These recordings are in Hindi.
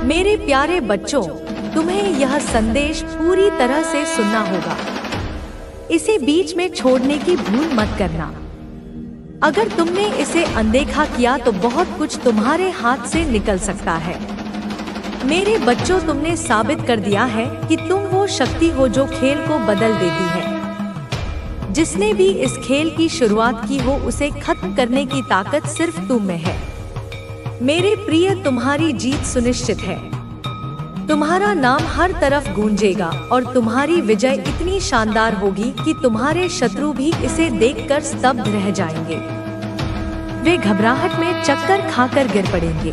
मेरे प्यारे बच्चों, तुम्हें यह संदेश पूरी तरह से सुनना होगा। इसे बीच में छोड़ने की भूल मत करना। अगर तुमने इसे अनदेखा किया तो बहुत कुछ तुम्हारे हाथ से निकल सकता है। मेरे बच्चों, तुमने साबित कर दिया है कि तुम वो शक्ति हो जो खेल को बदल देती है। जिसने भी इस खेल की शुरुआत की हो, उसे खत्म करने की ताकत सिर्फ तुम में है। मेरे प्रिय, तुम्हारी जीत सुनिश्चित है। तुम्हारा नाम हर तरफ गूंजेगा और तुम्हारी विजय इतनी शानदार होगी कि तुम्हारे शत्रु भी इसे देखकर स्तब्ध रह जाएंगे। वे घबराहट में चक्कर खाकर गिर पड़ेंगे।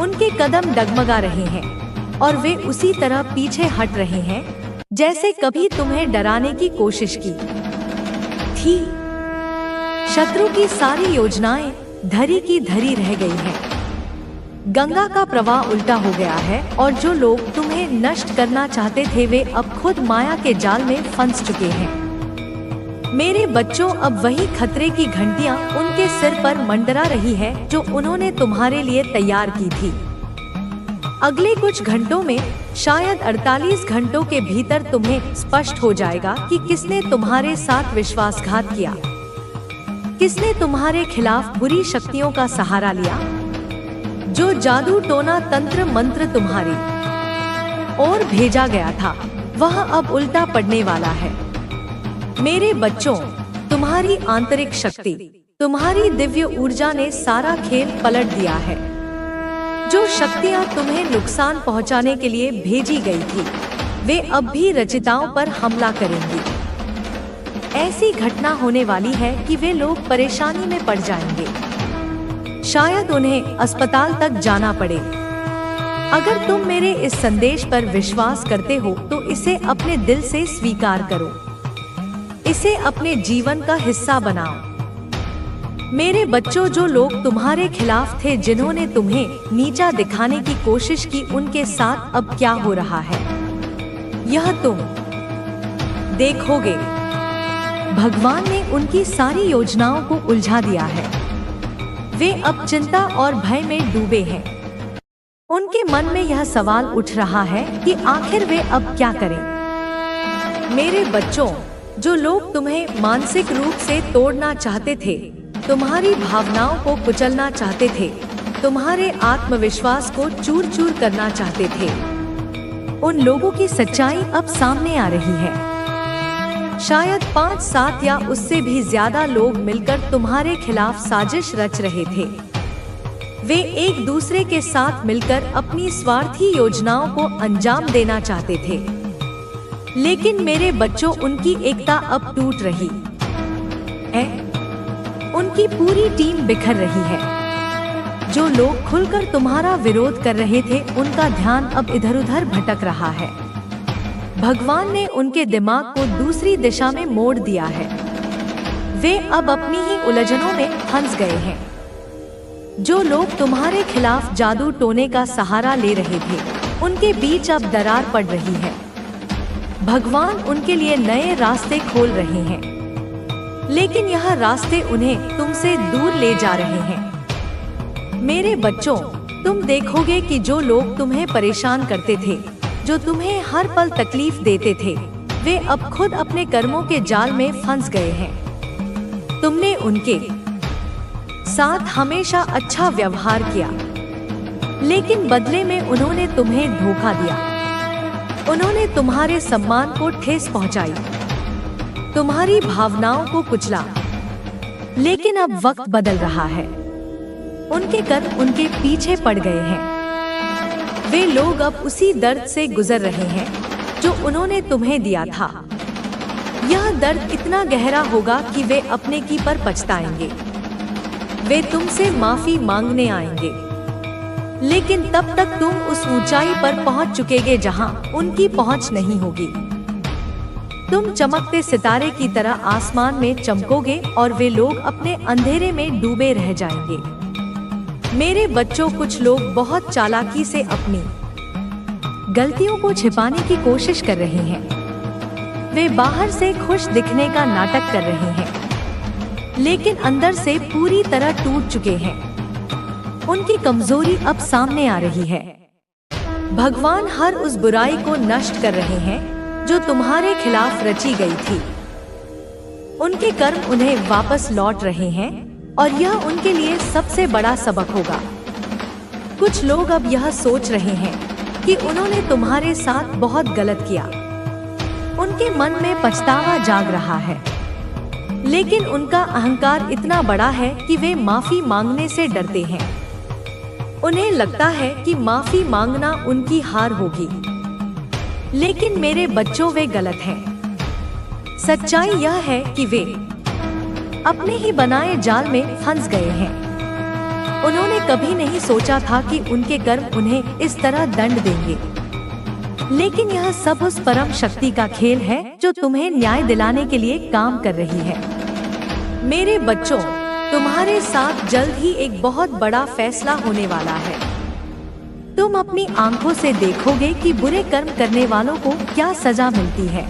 उनके कदम डगमगा रहे हैं और वे उसी तरह पीछे हट रहे हैं जैसे कभी तुम्हें डराने की कोशिश की थी। शत्रु की सारी योजनाएं धरी की धरी रह गई हैं। गंगा का प्रवाह उल्टा हो गया है और जो लोग तुम्हें नष्ट करना चाहते थे, वे अब खुद माया के जाल में फंस चुके हैं। मेरे बच्चों, अब वही खतरे की घंटियां उनके सिर पर मंडरा रही है जो उन्होंने तुम्हारे लिए तैयार की थी। अगले कुछ घंटों में, शायद 48 घंटों के भीतर तुम्हें स्पष्ट हो जाएगा कि किसने तुम्हारे साथ विश्वासघात किया, किसने तुम्हारे खिलाफ बुरी शक्तियों का सहारा लिया। जो जादू टोना तंत्र मंत्र तुम्हारी ओर भेजा गया था, वह अब उल्टा पड़ने वाला है। मेरे बच्चों, तुम्हारी आंतरिक शक्ति, तुम्हारी दिव्य ऊर्जा ने सारा खेल पलट दिया है। जो शक्तियां तुम्हें नुकसान पहुंचाने के लिए भेजी गई थी, वे अब भी रचिताओं पर हमला करेंगी। ऐसी घटना होने वाली है कि वे लोग परेशानी में पड़ जाएंगे। शायद उन्हें अस्पताल तक जाना पड़े। अगर तुम मेरे इस संदेश पर विश्वास करते हो तो इसे अपने दिल से स्वीकार करो। इसे अपने जीवन का हिस्सा बनाओ। मेरे बच्चों, जो लोग तुम्हारे खिलाफ थे, जिन्होंने तुम्हें नीचा दिखाने की कोशिश की, उनके साथ अब क्या हो रहा है, यह तुम देखोगे। भगवान ने उनकी सारी योजनाओं को उलझा दिया है। वे अब चिंता और भय में डूबे हैं। उनके मन में यह सवाल उठ रहा है कि आखिर वे अब क्या करें। मेरे बच्चों, जो लोग तुम्हें मानसिक रूप से तोड़ना चाहते थे, तुम्हारी भावनाओं को कुचलना चाहते थे, तुम्हारे आत्मविश्वास को चूर चूर करना चाहते थे, उन लोगों की सच्चाई अब सामने आ रही है। शायद 5-7 या उससे भी ज्यादा लोग मिलकर तुम्हारे खिलाफ साजिश रच रहे थे। वे एक दूसरे के साथ मिलकर अपनी स्वार्थी योजनाओं को अंजाम देना चाहते थे। लेकिन मेरे बच्चों, उनकी एकता अब टूट रही है। उनकी पूरी टीम बिखर रही है। जो लोग खुलकर तुम्हारा विरोध कर रहे थे, उनका ध्यान अब इधर उधर भटक रहा है। भगवान ने उनके दिमाग को दूसरी दिशा में मोड़ दिया है। वे अब अपनी ही उलझनों में फंस गए हैं। जो लोग तुम्हारे खिलाफ जादू टोने का सहारा ले रहे थे, उनके बीच अब दरार पड़ रही है। भगवान उनके लिए नए रास्ते खोल रहे हैं, लेकिन यह रास्ते उन्हें तुमसे दूर ले जा रहे हैं। मेरे बच्चों, तुम देखोगे कि जो लोग तुम्हें परेशान करते थे, जो तुम्हें हर पल तकलीफ देते थे, वे अब खुद अपने कर्मों के जाल में फंस गए हैं। तुमने उनके साथ हमेशा अच्छा व्यवहार किया, लेकिन बदले में उन्होंने तुम्हें धोखा दिया। उन्होंने तुम्हारे सम्मान को ठेस पहुंचाई, तुम्हारी भावनाओं को कुचला। लेकिन अब वक्त बदल रहा है। उनके कर्म उनके पीछे पड़ गए हैं। वे लोग अब उसी दर्द से गुजर रहे हैं जो उन्होंने तुम्हें दिया था। यह दर्द इतना गहरा होगा कि वे अपने की पर पछताएंगे। वे तुमसे माफी मांगने आएंगे, लेकिन तब तक तुम उस ऊंचाई पर पहुंच चुकेगे जहां उनकी पहुंच नहीं होगी। तुम चमकते सितारे की तरह आसमान में चमकोगे और वे लोग अपने अंधेरे में डूबे रह जाएंगे। मेरे बच्चों, कुछ लोग बहुत चालाकी से अपनी गलतियों को छिपाने की कोशिश कर रहे हैं। वे बाहर से खुश दिखने का नाटक कर रहे हैं, लेकिन अंदर से पूरी तरह टूट चुके हैं। उनकी कमजोरी अब सामने आ रही है। भगवान हर उस बुराई को नष्ट कर रहे हैं जो तुम्हारे खिलाफ रची गई थी। उनके कर्म उन्हें वापस लौट रहे हैं और यह उनके लिए सबसे बड़ा सबक होगा। कुछ लोग अब यह सोच रहे हैं कि उन्होंने तुम्हारे साथ बहुत गलत किया। उनके मन में पछतावा जाग रहा है, लेकिन उनका अहंकार इतना बड़ा है कि वे माफी मांगने से डरते हैं। उन्हें लगता है कि माफी मांगना उनकी हार होगी, लेकिन मेरे बच्चों, वे गलत हैं। सच्चाई यह है कि वे अपने ही बनाए जाल में फंस गए हैं। उन्होंने कभी नहीं सोचा था कि उनके कर्म उन्हें इस तरह दंड देंगे, लेकिन यह सब उस परम शक्ति का खेल है जो तुम्हें न्याय दिलाने के लिए काम कर रही है। मेरे बच्चों, तुम्हारे साथ जल्द ही एक बहुत बड़ा फैसला होने वाला है। तुम अपनी आंखों से देखोगे कि बुरे कर्म करने वालों को क्या सजा मिलती है।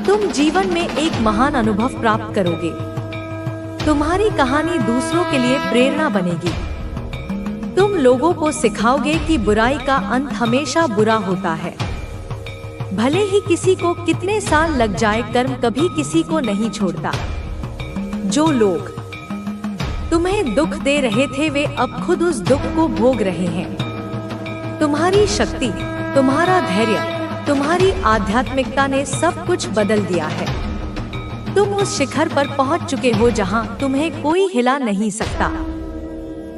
तुम जीवन में एक महान अनुभव प्राप्त करोगे। तुम्हारी कहानी दूसरों के लिए प्रेरणा बनेगी। तुम लोगों को सिखाओगे कि बुराई का अंत हमेशा बुरा होता है। भले ही किसी को कितने साल लग जाए, कर्म कभी किसी को नहीं छोड़ता। जो लोग तुम्हें दुख दे रहे थे, वे अब खुद उस दुख को भोग रहे हैं। तुम्हारी शक्ति, तुम्हारा धैर्य, तुम्हारी आध्यात्मिकता ने सब कुछ बदल दिया है। तुम उस शिखर पर पहुंच चुके हो जहां तुम्हें कोई हिला नहीं सकता,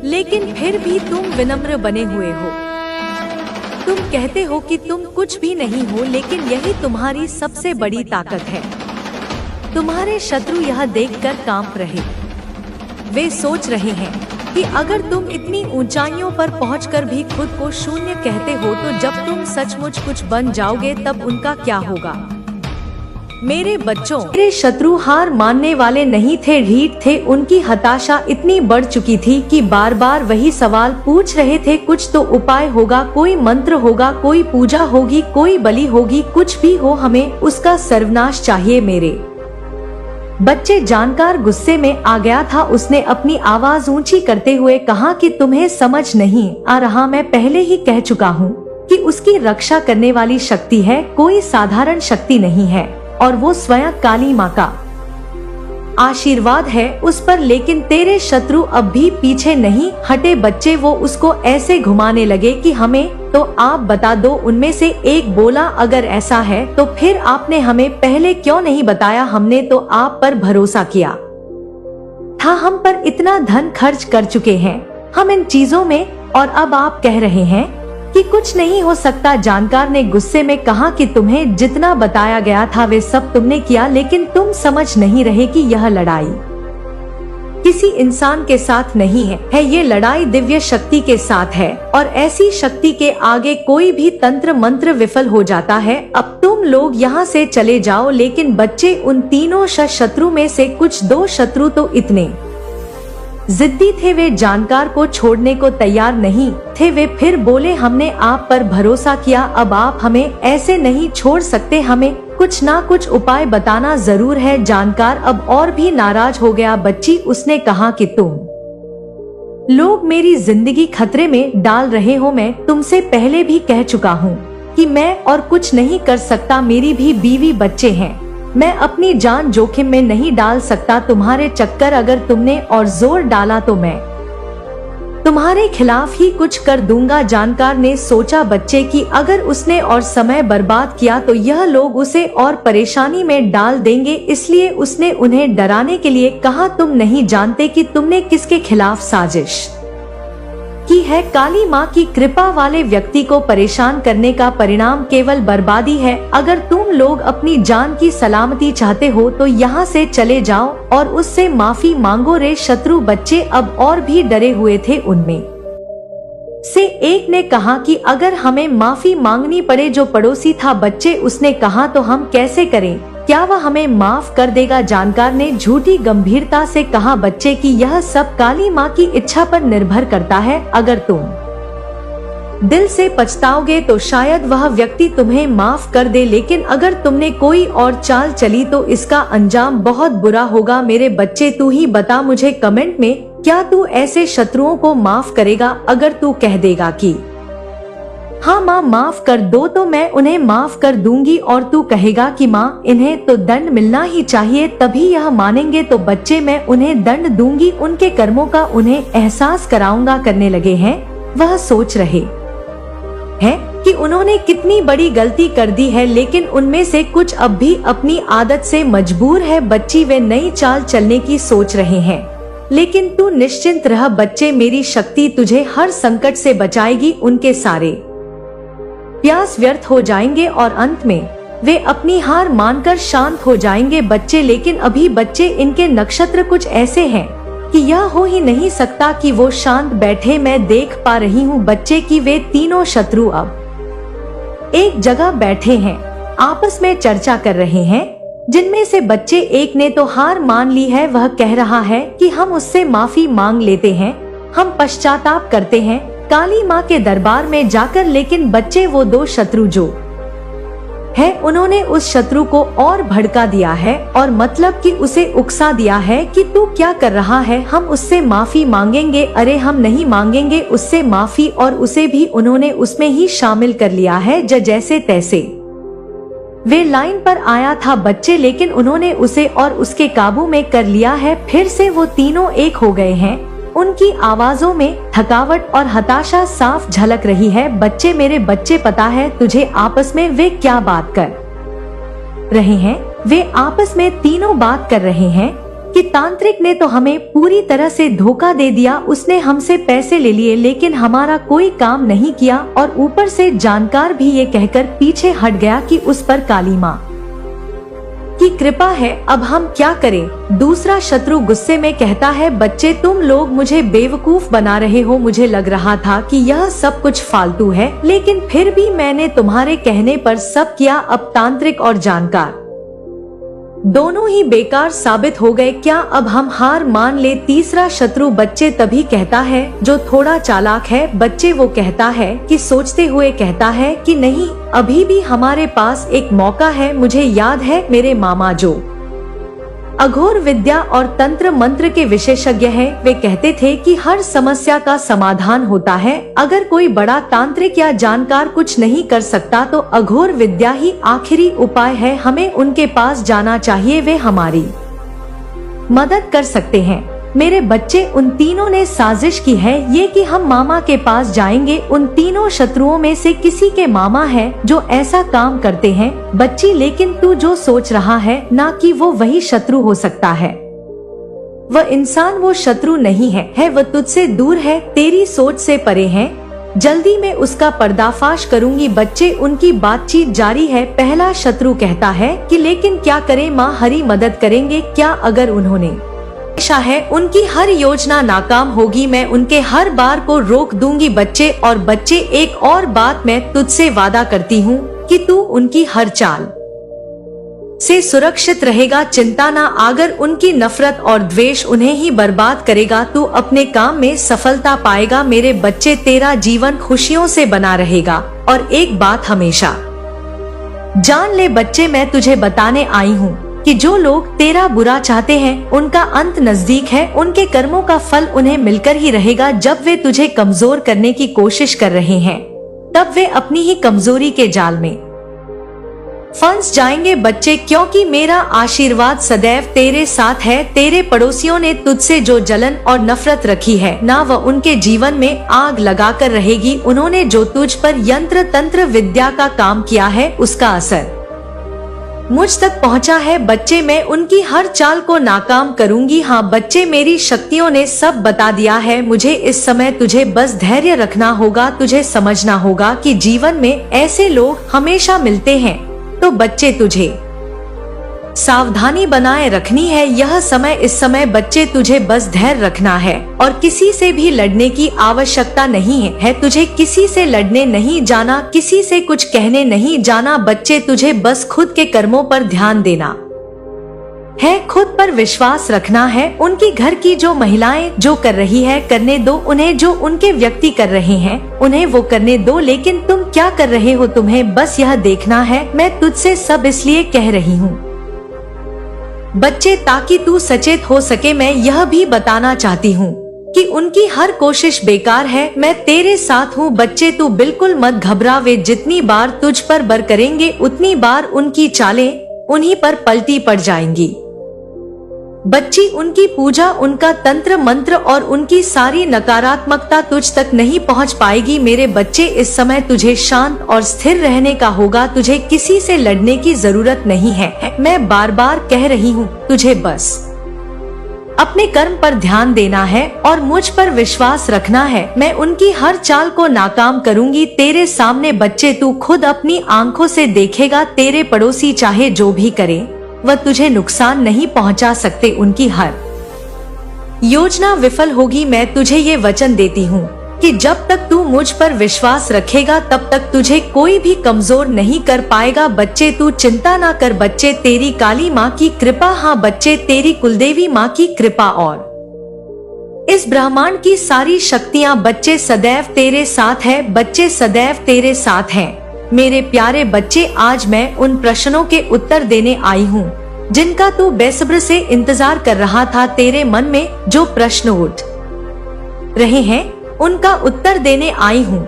लेकिन फिर भी तुम विनम्र बने हुए हो। तुम कहते हो कि तुम कुछ भी नहीं हो, लेकिन यही तुम्हारी सबसे बड़ी ताकत है। तुम्हारे शत्रु यह देखकर कांप रहे। वे सोच रहे हैं कि अगर तुम इतनी ऊंचाइयों पर पहुंचकर भी खुद को शून्य कहते हो, तो जब तुम सचमुच कुछ बन जाओगे तब उनका क्या होगा। मेरे बच्चों, मेरे शत्रु हार मानने वाले नहीं थे, ढीठ थे। उनकी हताशा इतनी बढ़ चुकी थी कि बार बार वही सवाल पूछ रहे थे। कुछ तो उपाय होगा, कोई मंत्र होगा, कोई पूजा होगी, कोई बलि होगी, कुछ भी हो, हमें उसका सर्वनाश चाहिए। मेरे बच्चे, जानकार गुस्से में आ गया था। उसने अपनी आवाज ऊंची करते हुए कहा कि तुम्हें समझ नहीं आ रहा, मैं पहले ही कह चुका हूँ कि उसकी रक्षा करने वाली शक्ति है, कोई साधारण शक्ति नहीं है, और वो स्वयं काली माँ का आशीर्वाद है उस पर। लेकिन तेरे शत्रु अब भी पीछे नहीं हटे। बच्चे, वो उसको ऐसे घुमाने लगे कि हमें तो आप बता दो। उनमें से एक बोला, अगर ऐसा है तो फिर आपने हमें पहले क्यों नहीं बताया। हमने तो आप पर भरोसा किया था, हम पर इतना धन खर्च कर चुके हैं हम इन चीजों में, और अब आप कह रहे हैं कि कुछ नहीं हो सकता। जानकार ने गुस्से में कहा कि तुम्हें जितना बताया गया था वे सब तुमने किया, लेकिन तुम समझ नहीं रहे कि यह लड़ाई किसी इंसान के साथ नहीं है, ये लड़ाई दिव्य शक्ति के साथ है, और ऐसी शक्ति के आगे कोई भी तंत्र मंत्र विफल हो जाता है। अब तुम लोग यहाँ से चले जाओ। लेकिन बच्चे, उन तीनों शत्रु में से कुछ दो शत्रु तो इतने जिद्दी थे, वे जानकार को छोड़ने को तैयार नहीं थे। वे फिर बोले, हमने आप पर भरोसा किया, अब आप हमें ऐसे नहीं छोड़ सकते, हमें कुछ ना कुछ उपाय बताना जरूर है। जानकार अब और भी नाराज हो गया। बच्ची, उसने कहा कि तुम लोग मेरी जिंदगी खतरे में डाल रहे हो। मैं तुमसे पहले भी कह चुका हूँ कि मैं और कुछ नहीं कर सकता। मेरी भी बीवी बच्चे हैं, मैं अपनी जान जोखिम में नहीं डाल सकता। तुम्हारे चक्कर अगर तुमने और जोर डाला तो मैं तुम्हारे खिलाफ ही कुछ कर दूंगा। जानकार ने सोचा, बच्चे, कि अगर उसने और समय बर्बाद किया तो यह लोग उसे और परेशानी में डाल देंगे। इसलिए उसने उन्हें डराने के लिए कहा, तुम नहीं जानते कि तुमने किसके खिलाफ साजिश की है। काली माँ की कृपा वाले व्यक्ति को परेशान करने का परिणाम केवल बर्बादी है। अगर तुम लोग अपनी जान की सलामती चाहते हो तो यहाँ से चले जाओ और उससे माफी मांगो। रे शत्रु बच्चे अब और भी डरे हुए थे। उनमें से एक ने कहा कि अगर हमें माफी मांगनी पड़े, जो पड़ोसी था। बच्चे, उसने कहा, तो हम कैसे करें, क्या वह हमें माफ कर देगा। जानकार ने झूठी गंभीरता से कहा, बच्चे, कि यह सब काली माँ की इच्छा पर निर्भर करता है। अगर तुम दिल से पछताओगे तो शायद वह व्यक्ति तुम्हें माफ कर दे, लेकिन अगर तुमने कोई और चाल चली तो इसका अंजाम बहुत बुरा होगा। मेरे बच्चे, तू ही बता मुझे कमेंट में, क्या तू ऐसे शत्रुओं को माफ करेगा। अगर तू कह देगा कि हाँ माँ माफ कर दो तो मैं उन्हें माफ कर दूंगी और तू कहेगा कि माँ इन्हें तो दंड मिलना ही चाहिए, तभी यह मानेंगे। तो बच्चे मैं उन्हें दंड दूंगी, उनके कर्मों का उन्हें एहसास कराऊंगा करने लगे हैं। वह सोच रहे हैं कि उन्होंने कितनी बड़ी गलती कर दी है, लेकिन उनमें से कुछ अब भी अपनी आदत से मजबूर है। बच्ची वे नई चाल चलने की सोच रहे हैं, लेकिन तू निश्चिंत रह बच्चे, मेरी शक्ति तुझे हर संकट से बचाएगी। उनके सारे प्रयास व्यर्थ हो जाएंगे और अंत में वे अपनी हार मानकर शांत हो जाएंगे बच्चे। लेकिन अभी बच्चे इनके नक्षत्र कुछ ऐसे हैं कि यह हो ही नहीं सकता कि वो शांत बैठे। मैं देख पा रही हूँ बच्चे कि वे तीनों शत्रु अब एक जगह बैठे हैं, आपस में चर्चा कर रहे हैं। जिनमें से बच्चे एक ने तो हार मान ली है, वह कह रहा है कि हम उससे माफी मांग लेते हैं, हम पश्चाताप करते हैं काली माँ के दरबार में जाकर। लेकिन बच्चे वो दो शत्रु जो है उन्होंने उस शत्रु को और भड़का दिया है, और मतलब कि उसे उकसा दिया है कि तू क्या कर रहा है, हम उससे माफी मांगेंगे। अरे हम नहीं मांगेंगे उससे माफी, और उसे भी उन्होंने उसमें ही शामिल कर लिया है जैसे तैसे वे लाइन पर आया था बच्चे, लेकिन उन्होंने उसे और उसके काबू में कर लिया है। फिर से वो तीनों एक हो गए हैं। उनकी आवाजों में थकावट और हताशा साफ झलक रही है। बच्चे मेरे बच्चे, पता है तुझे आपस में वे क्या बात कर रहे हैं? वे आपस में तीनों बात कर रहे हैं कि तांत्रिक ने तो हमें पूरी तरह से धोखा दे दिया, उसने हमसे पैसे ले लिए लेकिन हमारा कोई काम नहीं किया, और ऊपर से जानकार भी ये कहकर पीछे हट गया कि उस पर काली माँ की कृपा है, अब हम क्या करें। दूसरा शत्रु गुस्से में कहता है बच्चे तुम लोग मुझे बेवकूफ बना रहे हो, मुझे लग रहा था कि यह सब कुछ फालतू है, लेकिन फिर भी मैंने तुम्हारे कहने पर सब किया। अब तांत्रिक और जानकार दोनों ही बेकार साबित हो गए, क्या अब हम हार मान ले। तीसरा शत्रु बच्चे तभी कहता है जो थोड़ा चालाक है। बच्चे वो कहता है कि सोचते हुए कहता है कि नहीं, अभी भी हमारे पास एक मौका है। मुझे याद है मेरे मामा जो अघोर विद्या और तंत्र मंत्र के विशेषज्ञ हैं, वे कहते थे कि हर समस्या का समाधान होता है। अगर कोई बड़ा तांत्रिक या जानकार कुछ नहीं कर सकता तो अघोर विद्या ही आखिरी उपाय है। हमें उनके पास जाना चाहिए, वे हमारी मदद कर सकते हैं। मेरे बच्चे, उन तीनों ने साजिश की है ये कि हम मामा के पास जाएंगे। उन तीनों शत्रुओं में से किसी के मामा है जो ऐसा काम करते हैं। बच्ची, लेकिन तू जो सोच रहा है ना कि वो वही शत्रु हो सकता है। वह इंसान वो शत्रु नहीं है, वह तुझसे दूर है, तेरी सोच से परे है। जल्दी मैं उसका पर्दाफाश करूंगी। बच्चे, उनकी बातचीत जारी है। पहला शत्रु कहता है कि लेकिन क्या करें माँ, हरी मदद करेंगे क्या? अगर उन्होंने आशा है उनकी हर योजना नाकाम होगी, मैं उनके हर बार को रोक दूंगी। बच्चे और बच्चे, एक और बात मैं तुझसे वादा करती हूँ कि तू उनकी हर चाल से सुरक्षित रहेगा। चिंता ना, अगर उनकी नफरत और द्वेष उन्हें ही बर्बाद करेगा, तू अपने काम में सफलता पाएगा। मेरे बच्चे, तेरा जीवन खुशियों से बना रहेगा। और एक बात हमेशा जान ले बच्चे, मैं तुझे बताने आई हूँ कि जो लोग तेरा बुरा चाहते हैं उनका अंत नजदीक है, उनके कर्मों का फल उन्हें मिलकर ही रहेगा। जब वे तुझे कमजोर करने की कोशिश कर रहे हैं तब वे अपनी ही कमजोरी के जाल में फंस जाएंगे बच्चे, क्योंकि मेरा आशीर्वाद सदैव तेरे साथ है। तेरे पड़ोसियों ने तुझसे जो जलन और नफरत रखी है ना, वह उनके जीवन में आग लगाकर रहेगी। उन्होंने जो तुझ पर यंत्र तंत्र विद्या का काम किया है उसका असर मुझ तक पहुंचा है। बच्चे, मैं उनकी हर चाल को नाकाम करूंगी। हाँ बच्चे, मेरी शक्तियों ने सब बता दिया है मुझे। इस समय तुझे बस धैर्य रखना होगा। तुझे समझना होगा कि जीवन में ऐसे लोग हमेशा मिलते हैं। तो बच्चे, तुझे सावधानी बनाए रखनी है। यह समय, इस समय बच्चे तुझे बस धैर्य रखना है और किसी से भी लड़ने की आवश्यकता नहीं है। तुझे किसी से लड़ने नहीं जाना, किसी से कुछ कहने नहीं जाना। बच्चे, तुझे बस खुद के कर्मों पर ध्यान देना है, खुद पर विश्वास रखना है। उनकी घर की जो महिलाएं जो कर रही है करने दो उन्हें, जो उनके व्यक्ति कर रहे हैं उन्हें वो करने दो। लेकिन तुम क्या कर रहे हो, तुम्हें बस यह देखना है। मैं तुझसे सब इसलिए कह रही हूँ बच्चे ताकि तू सचेत हो सके। मैं यह भी बताना चाहती हूँ कि उनकी हर कोशिश बेकार है। मैं तेरे साथ हूँ बच्चे, तू बिल्कुल मत घबरा। वे जितनी बार तुझ पर बर करेंगे उतनी बार उनकी चालें उन्हीं पर पलटी पड़ जाएंगी। बच्ची, उनकी पूजा, उनका तंत्र मंत्र और उनकी सारी नकारात्मकता तुझ तक नहीं पहुंच पाएगी। मेरे बच्चे, इस समय तुझे शांत और स्थिर रहने का होगा। तुझे किसी से लड़ने की जरूरत नहीं है। मैं बार बार कह रही हूँ, तुझे बस अपने कर्म पर ध्यान देना है और मुझ पर विश्वास रखना है। मैं उनकी हर चाल को नाकाम करूंगी तेरे सामने। बच्चे, तू खुद अपनी आंखों से देखेगा। तेरे पड़ोसी चाहे जो भी करें, वह तुझे नुकसान नहीं पहुंचा सकते। उनकी हर योजना विफल होगी। मैं तुझे ये वचन देती हूँ कि जब तक तू मुझ पर विश्वास रखेगा तब तक तुझे कोई भी कमजोर नहीं कर पाएगा। बच्चे, तू चिंता ना कर। बच्चे, तेरी काली माँ की कृपा, हाँ बच्चे, तेरी कुलदेवी माँ की कृपा और इस ब्रह्मांड की सारी शक्तियाँ बच्चे सदैव तेरे साथ है। बच्चे सदैव तेरे साथ हैं। मेरे प्यारे बच्चे, आज मैं उन प्रश्नों के उत्तर देने आई हूँ जिनका तू बेसब्र से इंतजार कर रहा था। तेरे मन में जो प्रश्न उठ रहे हैं उनका उत्तर देने आई हूँ।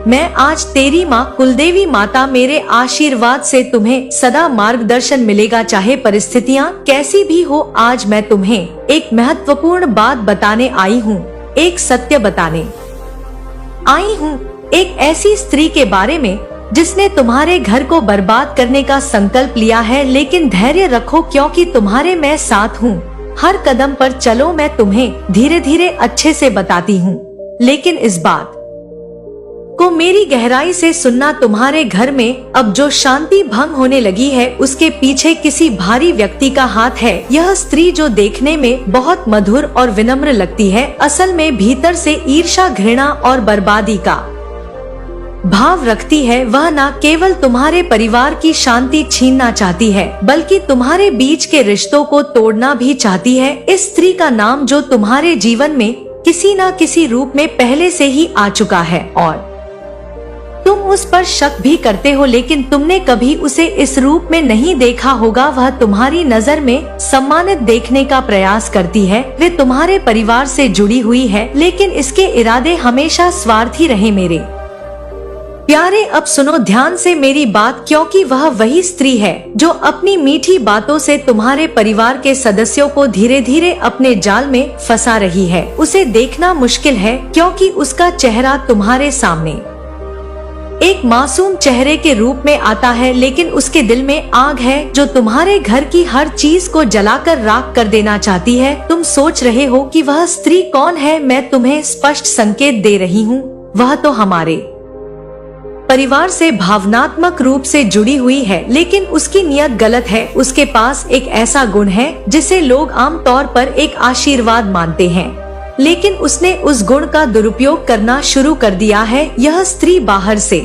मैं आज तेरी माँ कुलदेवी माता, मेरे आशीर्वाद से तुम्हें सदा मार्गदर्शन मिलेगा, चाहे परिस्थितियाँ कैसी भी हो। आज मैं तुम्हें एक महत्वपूर्ण बात बताने आई हूँ, एक सत्य बताने आई हूँ, एक ऐसी स्त्री के बारे में जिसने तुम्हारे घर को बर्बाद करने का संकल्प लिया है। लेकिन धैर्य रखो क्योंकि तुम्हारे मैं साथ हूँ। हर कदम पर चलो, मैं तुम्हें धीरे धीरे अच्छे से बताती हूँ, लेकिन इस बात को मेरी गहराई से सुनना। तुम्हारे घर में अब जो शांति भंग होने लगी है उसके पीछे किसी भारी व्यक्ति का हाथ है। यह स्त्री जो देखने में बहुत मधुर और विनम्र लगती है, असल में भीतर से ईर्ष्या, घृणा और बर्बादी का भाव रखती है। वह न केवल तुम्हारे परिवार की शांति छीनना चाहती है बल्कि तुम्हारे बीच के रिश्तों को तोड़ना भी चाहती है। इस स्त्री का नाम जो तुम्हारे जीवन में किसी न किसी रूप में पहले से ही आ चुका है और तुम उस पर शक भी करते हो, लेकिन तुमने कभी उसे इस रूप में नहीं देखा होगा। वह तुम्हारी नजर में सम्मानित देखने का प्रयास करती है। वे तुम्हारे परिवार से जुड़ी हुई है, लेकिन इसके इरादे हमेशा स्वार्थी रहे। मेरे प्यारे, अब सुनो ध्यान से मेरी बात, क्योंकि वह वही स्त्री है जो अपनी मीठी बातों से तुम्हारे परिवार के सदस्यों को धीरे धीरे अपने जाल में फंसा रही है। उसे देखना मुश्किल है क्योंकि उसका चेहरा तुम्हारे सामने एक मासूम चेहरे के रूप में आता है, लेकिन उसके दिल में आग है जो तुम्हारे घर की हर चीज को जलाकर राख कर देना चाहती है। तुम सोच रहे हो कि वह स्त्री कौन है? मैं तुम्हें स्पष्ट संकेत दे रही हूँ। वह तो हमारे परिवार से भावनात्मक रूप से जुड़ी हुई है, लेकिन उसकी नियत गलत है। उसके पास एक ऐसा गुण है जिसे लोग आमतौर पर एक आशीर्वाद मानते हैं, लेकिन उसने उस गुण का दुरुपयोग करना शुरू कर दिया है। यह स्त्री बाहर से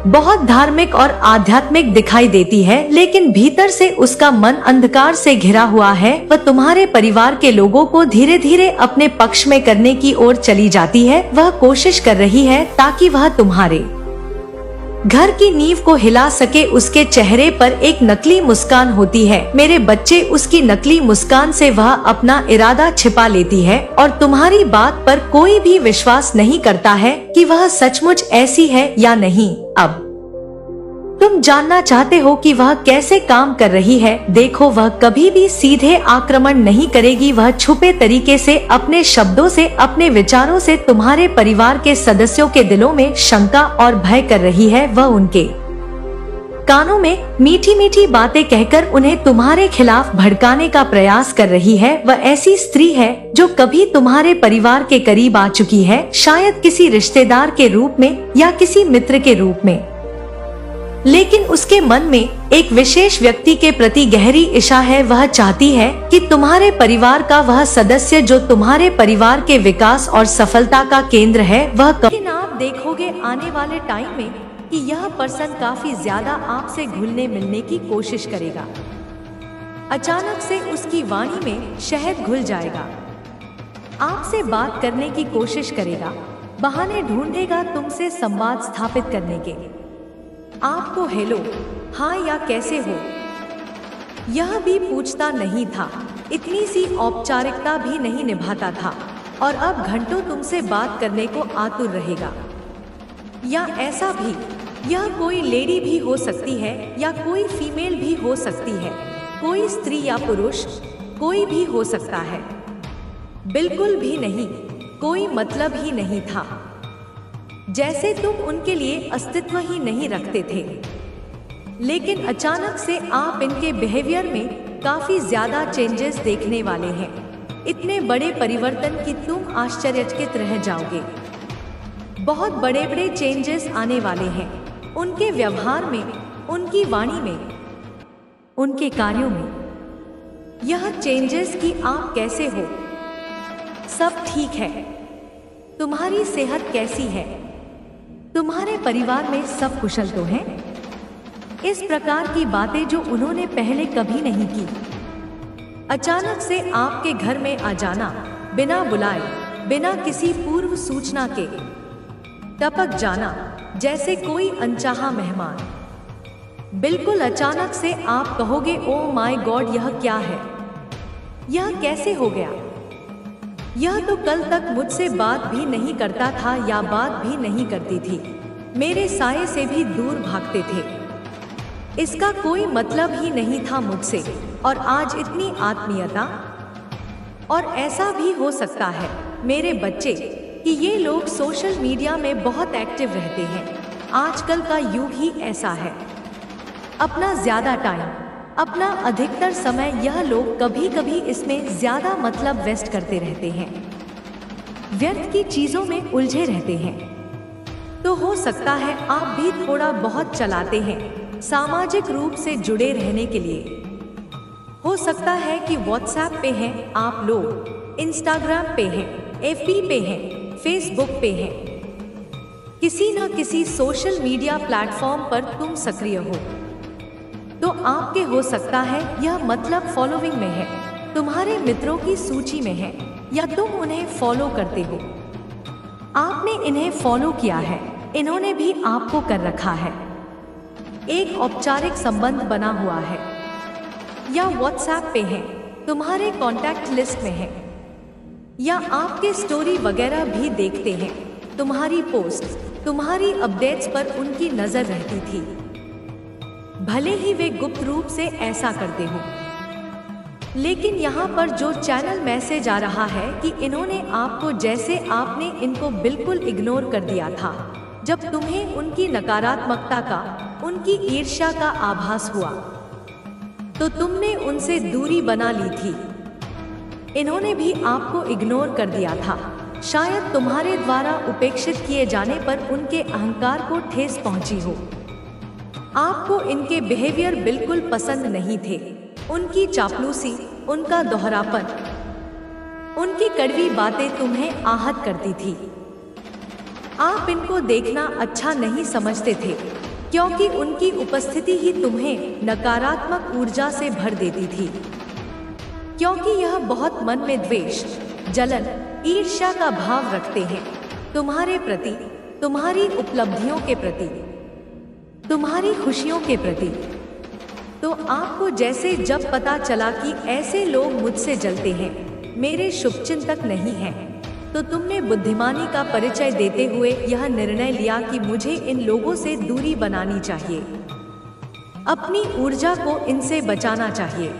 बहुत धार्मिक और आध्यात्मिक दिखाई देती है, लेकिन भीतर से उसका मन अंधकार से घिरा हुआ है। वह तुम्हारे परिवार के लोगों को धीरे धीरे अपने पक्ष में करने की ओर चली जाती है। वह कोशिश कर रही है ताकि वह तुम्हारे घर की नींव को हिला सके। उसके चेहरे पर एक नकली मुस्कान होती है। मेरे बच्चे, उसकी नकली मुस्कान से वह अपना इरादा छिपा लेती है और तुम्हारी बात पर कोई भी विश्वास नहीं करता है कि वह सचमुच ऐसी है या नहीं। अब तुम जानना चाहते हो कि वह कैसे काम कर रही है। देखो, वह कभी भी सीधे आक्रमण नहीं करेगी। वह छुपे तरीके से अपने शब्दों से, अपने विचारों से तुम्हारे परिवार के सदस्यों के दिलों में शंका और भय कर रही है। वह उनके कानों में मीठी मीठी बातें कहकर उन्हें तुम्हारे खिलाफ भड़काने का प्रयास कर रही है। वह ऐसी स्त्री है जो कभी तुम्हारे परिवार के करीब आ चुकी है, शायद किसी रिश्तेदार के रूप में या किसी मित्र के रूप में, लेकिन उसके मन में एक विशेष व्यक्ति के प्रति गहरी इच्छा है। वह चाहती है कि तुम्हारे परिवार का वह सदस्य जो तुम्हारे परिवार के विकास और सफलता का केंद्र है, वह लेकिन आप देखोगे आने वाले टाइम में कि यह पर्सन काफी ज्यादा आपसे घुलने मिलने की कोशिश करेगा। अचानक से उसकी वाणी में शहद घुल जाएगा, आपसे बात करने की कोशिश करेगा, बहाने ढूंढेगा तुमसे संवाद स्थापित करने के। आपको हेलो, हाँ या कैसे हो यह भी पूछता नहीं था, इतनी सी औपचारिकता भी नहीं निभाता था और अब घंटों तुमसे बात करने को आतुर रहेगा। या ऐसा भी, यह कोई लेडी भी हो सकती है या कोई फीमेल भी हो सकती है, कोई स्त्री या पुरुष, कोई भी हो सकता है। बिल्कुल भी नहीं, कोई मतलब ही नहीं था। जैसे तुम उनके लिए अस्तित्व ही नहीं रखते थे। लेकिन अचानक से आप इनके बिहेवियर में काफी ज्यादा चेंजेस देखने वाले हैं। इतने बड़े परिवर्तन कि तुम आश्चर्यचकित रह जाओगे। बहुत बड़े बड़े चेंजेस आने वाले हैं, उनके व्यवहार में, उनकी वाणी में, उनके कार्यों में। यह चेंजेस कि आप कैसे हो, सब ठीक है, तुम्हारी सेहत कैसी है, तुम्हारे परिवार में सब कुशल तो हैं? इस प्रकार की बातें जो उन्होंने पहले कभी नहीं की। अचानक से आपके घर में आ जाना, बिना बुलाए, बिना किसी पूर्व सूचना के टपक जाना, जैसे कोई अनचाहा मेहमान। बिल्कुल अचानक से आप कहोगे, ओ माय गॉड, यह क्या है, यह कैसे हो गया? यह तो कल तक मुझसे बात भी नहीं करता था या बात भी नहीं करती थी, मेरे साये से भी दूर भागते थे, इसका कोई मतलब ही नहीं था मुझसे, और आज इतनी आत्मीयता। और ऐसा भी हो सकता है मेरे बच्चे कि ये लोग सोशल मीडिया में बहुत एक्टिव रहते हैं। आजकल का युग ही ऐसा है। अपना ज्यादा टाइम, अपना अधिकतर समय यह लोग कभी कभी इसमें ज्यादा मतलब वेस्ट करते रहते हैं, व्यर्थ की चीजों में उलझे रहते हैं। तो हो सकता है आप भी थोड़ा बहुत चलाते हैं सामाजिक रूप से जुड़े रहने के लिए। हो सकता है कि व्हाट्सएप पे हैं आप लोग, इंस्टाग्राम पे हैं, एफबी पे हैं, फेसबुक पे हैं, किसी न किसी सोशल मीडिया प्लेटफॉर्म पर तुम सक्रिय हो। तो आपके हो सकता है यह मतलब फॉलोइंग में है, तुम्हारे मित्रों की सूची में है, या तुम उन्हें फॉलो करते हो। आपने इन्हें फॉलो किया है, इन्होंने भी आपको कर रखा है, एक औपचारिक संबंध बना हुआ है। या व्हाट्सएप पे हैं, तुम्हारे कॉन्टैक्ट लिस्ट में है, या आपके स्टोरी वगैरह भी देखते हैं, तुम्हारी पोस्ट, तुम्हारी अपडेट्स पर उनकी नजर रहती थी, भले ही वे गुप्त रूप से ऐसा करते हो। लेकिन यहाँ पर जो चैनल मैसेज आ रहा है कि इन्होंने आपको, जैसे आपने इनको बिल्कुल इग्नोर कर दिया था जब तुम्हें उनकी नकारात्मकता का, उनकी ईर्ष्या का आभास हुआ, तो तुमने उनसे दूरी बना ली थी। इन्होंने भी आपको इग्नोर कर दिया था। शायद तुम्हारे द्वारा उपेक्षित किए जाने पर उनके अहंकार को ठेस पहुंची हो। आपको इनके बिहेवियर बिल्कुल पसंद नहीं थे, उनकी चापलूसी, उनका दोहरापन, उनकी कड़वी बातें तुम्हें आहत करती थी। आप इनको देखना अच्छा नहीं समझते थे, क्योंकि उनकी उपस्थिति ही तुम्हें नकारात्मक ऊर्जा से भर देती थी, क्योंकि यह बहुत मन में द्वेष, जलन, ईर्ष्या का भाव रखते हैं तुम्हारे प्रति, तुम्हारी उपलब्धियों के प्रति, तुम्हारी खुशियों के प्रति। तो आपको जैसे जब पता चला कि ऐसे लोग मुझसे जलते हैं, मेरे शुभचिंतक नहीं हैं, तो तुमने बुद्धिमानी का परिचय देते हुए यह निर्णय लिया कि मुझे इन लोगों से दूरी बनानी चाहिए, अपनी ऊर्जा को इनसे बचाना चाहिए।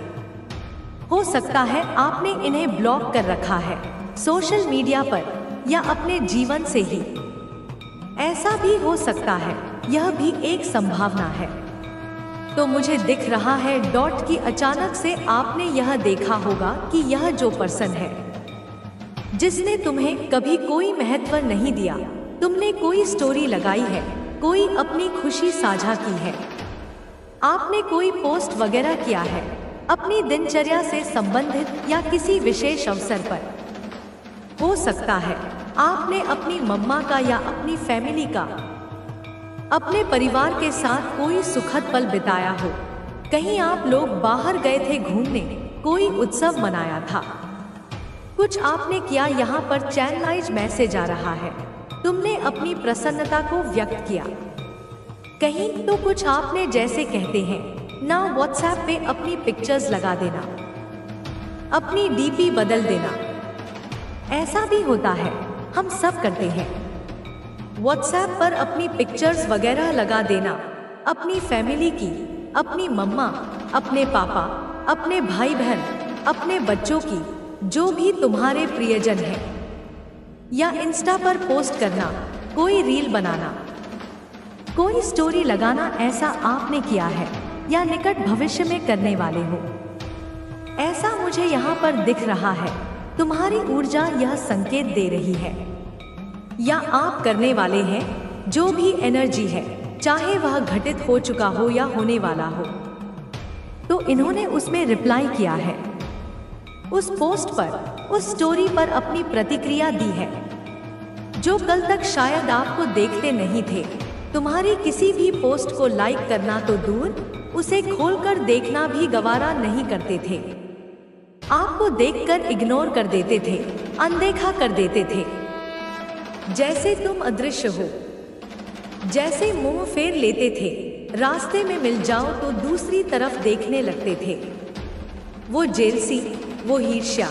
हो सकता है आपने इन्हें ब्लॉक कर रखा है सोशल मीडिया पर या अपने जीवन से ही। ऐसा भी हो सकता है, यह भी एक संभावना है। तो मुझे दिख रहा है डॉट कि अचानक से आपने यह देखा होगा कि यह जो पर्सन है जिसने तुम्हें कभी कोई महत्व नहीं दिया, तुमने कोई स्टोरी लगाई है, कोई अपनी खुशी साझा की है, आपने कोई पोस्ट वगैरह किया है अपनी दिनचर्या से संबंधित या किसी विशेष अवसर पर। हो सकता है आपने अपनी मम्मा का या अपनी फैमिली का, अपने परिवार के साथ कोई सुखद पल बिताया हो, कहीं आप लोग बाहर गए थे घूमने, कोई उत्सव मनाया था, कुछ आपने किया। यहाँ पर चैनलाइज मैसेज आ रहा है, तुमने अपनी प्रसन्नता को व्यक्त किया। कहीं तो कुछ आपने, जैसे कहते हैं ना, व्हाट्सएप पे अपनी पिक्चर्स लगा देना, अपनी डीपी बदल देना, ऐसा भी होता है, हम सब करते हैं। व्हाट्सएप पर अपनी पिक्चर्स वगैरह लगा देना, अपनी फैमिली की, अपनी मम्मा, अपने पापा, अपने भाई बहन, अपने बच्चों की, जो भी तुम्हारे प्रियजन हैं। या इंस्टा पर पोस्ट करना, कोई रील बनाना, कोई स्टोरी लगाना, ऐसा आपने किया है या निकट भविष्य में करने वाले हो। ऐसा मुझे यहाँ पर दिख रहा है। तुम्हारी ऊर्जा यह संकेत दे रही है, या आप करने वाले हैं, जो भी एनर्जी है, चाहे वह घटित हो चुका हो या होने वाला हो। तो इन्होंने उसमें रिप्लाई किया है, उस पोस्ट पर, उस स्टोरी पर अपनी प्रतिक्रिया दी है, जो कल तक शायद आपको देखते नहीं थे। तुम्हारी किसी भी पोस्ट को लाइक करना तो दूर, उसे खोलकर देखना भी गवारा नहीं करते थे। आपको देखकर इग्नोर कर देते थे, अनदेखा कर देते थे, जैसे तुम अदृश्य हो, जैसे मुंह फेर लेते थे। रास्ते में मिल जाओ तो दूसरी तरफ देखने लगते थे। वो जेलसी, वो ईर्ष्या,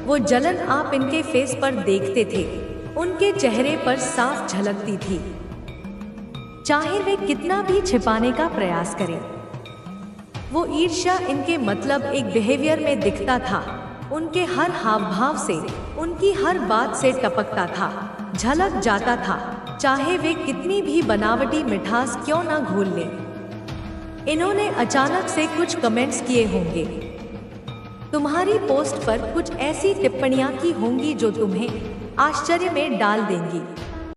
वो जलन आप इनके फेस पर देखते थे, उनके चेहरे पर साफ झलकती थी, चाहे वे कितना भी छिपाने का प्रयास करें। वो ईर्ष्या इनके मतलब एक बिहेवियर में दिखता था, उनके हर हाव भाव से, उनकी हर बात से टपकता था, झलक जाता था, चाहे वे कितनी भी बनावटी मिठास क्यों ना घोल लें। इन्होंने अचानक से कुछ कमेंट्स किए होंगे, तुम्हारी पोस्ट पर कुछ ऐसी टिप्पणियां की होंगी जो तुम्हें आश्चर्य में डाल देंगी।